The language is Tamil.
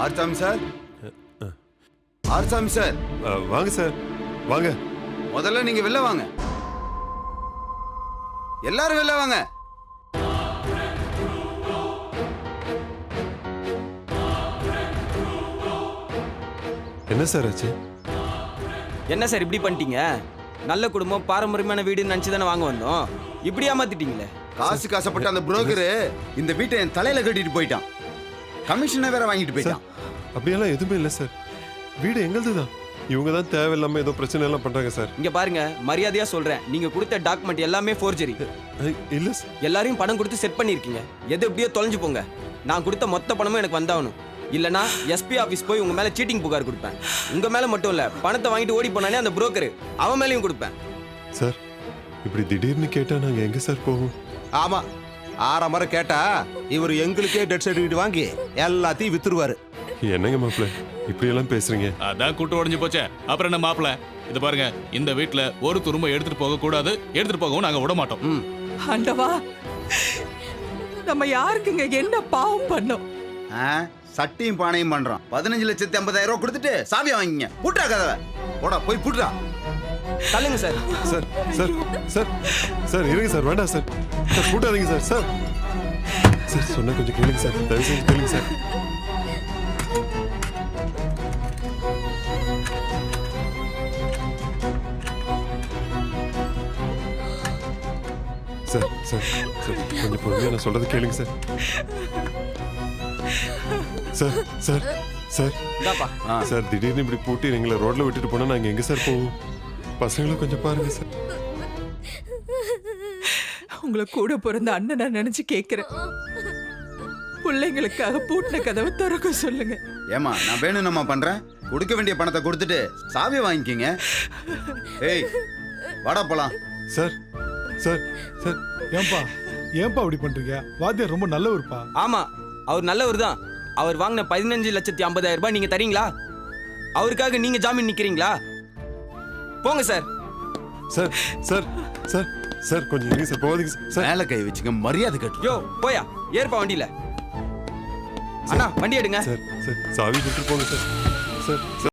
ஆர்சாமி சார், ஆர்சாமி சார், வாங்க சார், வாங்க. முதல்ல நீங்க வெளில வாங்க. எல்லாரும் வெளில வாங்க. என்ன சார் ஆச்சு? என்ன சார் இப்படி பண்ணிட்டீங்க? நல்ல குடும்பம், பாரம்பரியமான வீடுன்னு நினைச்சு தானே வாங்க வந்தோம். இப்படி ஏமாத்திட்டீங்களே. காசுக்கு ஆசைப்பட்ட அந்த புரோக்கரு இந்த வீட்டை என் தலையில கட்டிட்டு போயிட்டான். கமிஷனை வேற வாங்கிட்டு போயிட்டான். அப்படியெல்லாம் எதுவுமே இல்லை சார். வீடு எங்களுது தான். இவங்க தான் தேவையில்லாம ஏதோ பிரச்சனை எல்லாம் பண்றாங்க சார். இங்க பாருங்க, மரியாதையா சொல்றேன், நீங்க கொடுத்த டாக்குமெண்ட் எல்லாமே ஃபோர்ஜரி. இல்ல சார். எல்லாரையும் பணம் கொடுத்து செட் பண்ணிருக்கீங்க. எது எப்படியோ தொலைஞ்சு போங்க. நான் கொடுத்த மொத்த பணமும் எனக்கு வந்தாகணும். இல்லனா எஸ்பி ஆபீஸ் போய் உங்க மேல சீட்டிங் புகார் கொடுப்பேன். உங்க மேல மட்டும் இல்ல, பணத்தை வாங்கிட்டு ஓடி போனானே அந்த புரோக்கர், அவன் மேலயும் கொடுப்பேன். சார், இப்படி திடீர்னு கேட்டா நாங்க எங்க சார் போவோம்? ஆமா, 6 முறை கேட்டா இவர் எங்களுக்கே டெட் சர்டிஃபிகேட் வாங்கி எல்லாத்தையும் வித்துருவாரு. என்னங்க மாப்பிள்ள இப்படி எல்லாம் பேசுறீங்க? அதான் கூட்டு உடஞ்சு போச்சே. அப்புறம் என்ன மாப்பிள்ள, இது பாருங்க, இந்த வீட்டுல ஒரு துரும்ப எடுத்துட்டு போக கூடாது, எடுத்துட்டு போகவும் நாங்க விட மாட்டோம். ஆண்டவா, நம்ம யாருக்குங்க என்ன பாவம் பண்ணோம்? சட்டியும் பானையும் பண்றோம். 15,50,000 ரூபாய் கொடுத்துட்டு சாவியை வாங்கிங்க. பூட்டா கதவை போடா, போய் பூட்டா. தள்ளுங்க sir. Sir sir sir sir இருங்க சார், வேண்டாம் சார். சார் கூட்டாதீங்க சார். சார் சார் சொன்னா கொஞ்சம் கேளுங்க சார், தயவு செஞ்சு கேளுங்க சார். சார் சார் சார் கொஞ்சம் பொறுமையா நான் சொல்றது கேளுங்க சார். சார் சார் சார் இந்தாப்பா. சார், திடீர்னு இப்படி பூட்டி எங்களை ரோட்ல விட்டுட்டு போனா நாங்க எங்க சார் போவோம்? பசங்களும் கொஞ்சம் பாருங்க சார். உங்களை கூட பிறந்த அண்ணனை நினைச்சு கேக்குறேன். பிள்ளைங்களுக்காக பூட்டின கதவை திறக்க சொல்லுங்க. ஏமா, நான் வேணும்னம்மா பண்றேன். கொடுக்க வேண்டிய பணத்தை கொடுத்துட்டு சாவியை வாங்கிக்கிங்க. ஏய், வாடா போலாம். சார் சார் சார் ஏன்பா அப்படி பண்றீங்க? வாத்தியார் ரொம்ப நல்லவர்ப்பா. ஆமா, அவர் நல்லவர் தான். அவர் வாங்கின 15,50,000 ரூபாய் நீங்க தரீங்களா? அவருக்காக நீங்க ஜாமீன் நிக்கிறீங்களா? போங்க sir. Sir sir sir sir கொஞ்சம் இருங்க சார், போகாதீங்க சார். மேல கை வச்சுக்க, மரியாதை கட்டு. யோ போயா, ஏற்பா வண்டியில. அண்ணா வண்டி எடுங்க. சார் சார் சாவி கொடுத்துட்டு போங்க சார். Sir sir